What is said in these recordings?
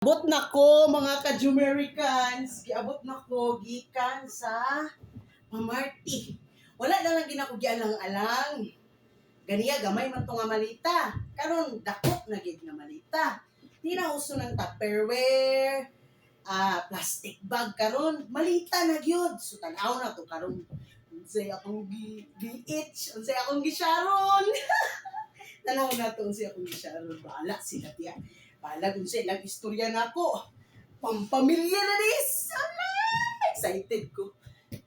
Abot na ko mga ka-Jumericans, giabot na ko gikan sa Mamarti. Wala na lang ginako gialang-alang. Ganiya gamay man to nga malita. Karon dakot na gid nga malita. Di na uso ng Tupperware, plastic bag karon malita na gyud. So tan-aw na to karon. Unsay akong gi-itch, unsay akong gi-sharon. Tanaw na to unsay akong gi-sharon. Bahala sila tiya. Bahala kung sa ilang istorya na ako. Pampamilya na nis! Excited ko.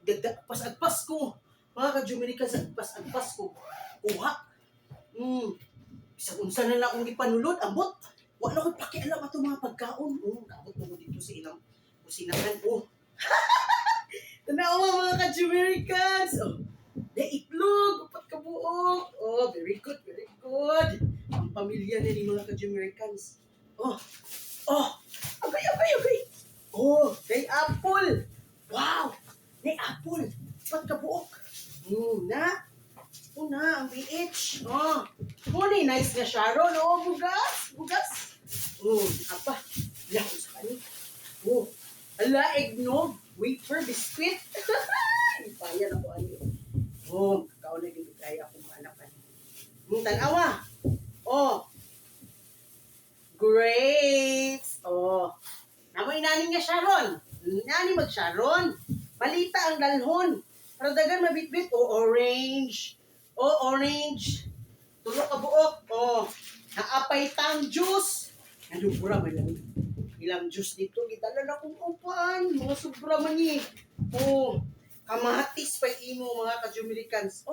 Agpas-agpas ko. Mga ka-Jumericans, agpas-agpas ko. Kuha. Isa-unsa na lang akong ipanulod. Ambot. Wala ko pakialam ato mga pagkaon. Kaabot mo dito sa ilang kusinahan. Tanawa mga ka-Jumericans. Na itlog. Upat kabuok. Very good, very good. Ang pamilya na ni mga ka-Jumericans. Agay. May apple. Wow, may apple. Ba't kabuok? Ang BH. Muni, nice na Sharon. Bugas. Apa? Lako sa kani. Ala, eggnog. Wafer, biscuit. Ipaya na ko ani. Kakao na yung kaya akong maanakan. Tanawa. Grapes. Namoy nanin nga Sharon. Nani mag-Sharon. Malita ang dalhon. Para dagan mabitbit. Orange. Orange. Tulok ka buok. Naapay tang juice. Nandun pura may lang. Ilang juice dito. Gitala na kong upan. Mga sobra man eh. Kamatis pa imo mga ka-Jumericans.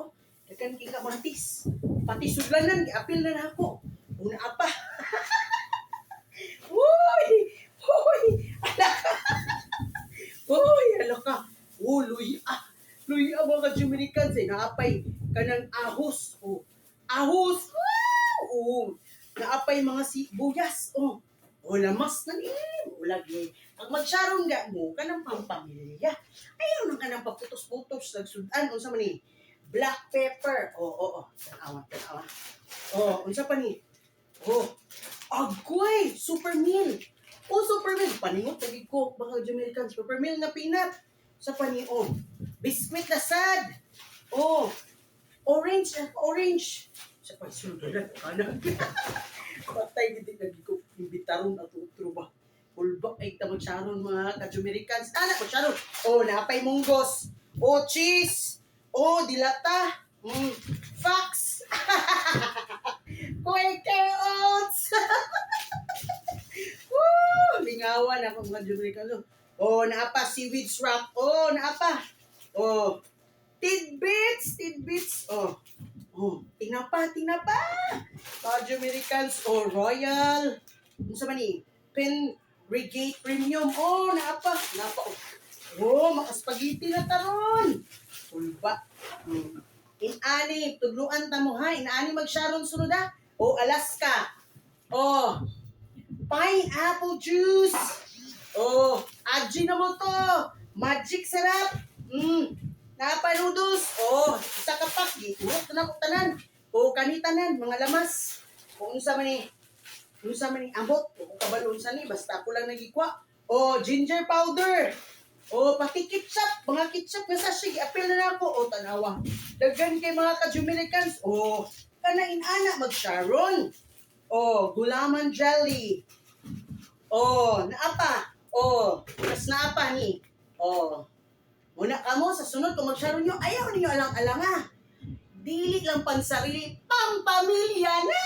Dagan king kamatis. Pati sudlanan. Apil na ako. Una apa. Alaka. Luya mga ka-Jumericans naapay kanang ahos. Ahos. Naapay mga sibuyas. Lamas na lagi. Pag mag-Sharon nga mo, kanang pampamilya. Ayaw nang kanang paputos-putos. Nagsudan. Unsa man ni? Black pepper. Tanawa. Unsa pa ni? Agoy! Super meal! Super meal! Paningot lagi ko, mga Jumericans. Super meal na peanut. Sa pani, biscuit na sad. Orange. Sa pani, sunod na. Patay, hindi lagi ko imbitaron at utro ba. Ulbak ay tamag-Sharon mga ka-Jumericans. Mag-Sharon. Napay munggos. Cheese. Dilata. Fox. Quaker oats! Lingawan ako mga Jumericans. Naapa seaweed wrap. Naapa. Tidbits. Tinapa. Mga Jumericans. Royal. Ano sa mani? Regate Premium. Naapa. Mga spaghetti na taron. Ulba. Inani. Tudluan ta mo ha. Inani mag-Sharon sunod ha. Alaska. Pineapple juice. Aji na mo to. Magic sarap. Napa noodles. Isa ka pak. Gitulot na ko tanan. Kanitanan. Mga lamas. Unsa man ni. Ambot. Kabalo unsa ni. Basta ako lang nagikwa. Ginger powder. Pati ketchup. Mga ketchup na sachet. Apil na ako. Tanawa. Dagan kay mga ka-Jumericans. Kana inana mag-Sharon. Gulaman jelly. Naapa. Mas naapa ni. Muna ka mo sa sunod kung mag-Sharon nyo. Ayaw ninyo alang-alanga. Dili lang pansarili. Pampamilya na!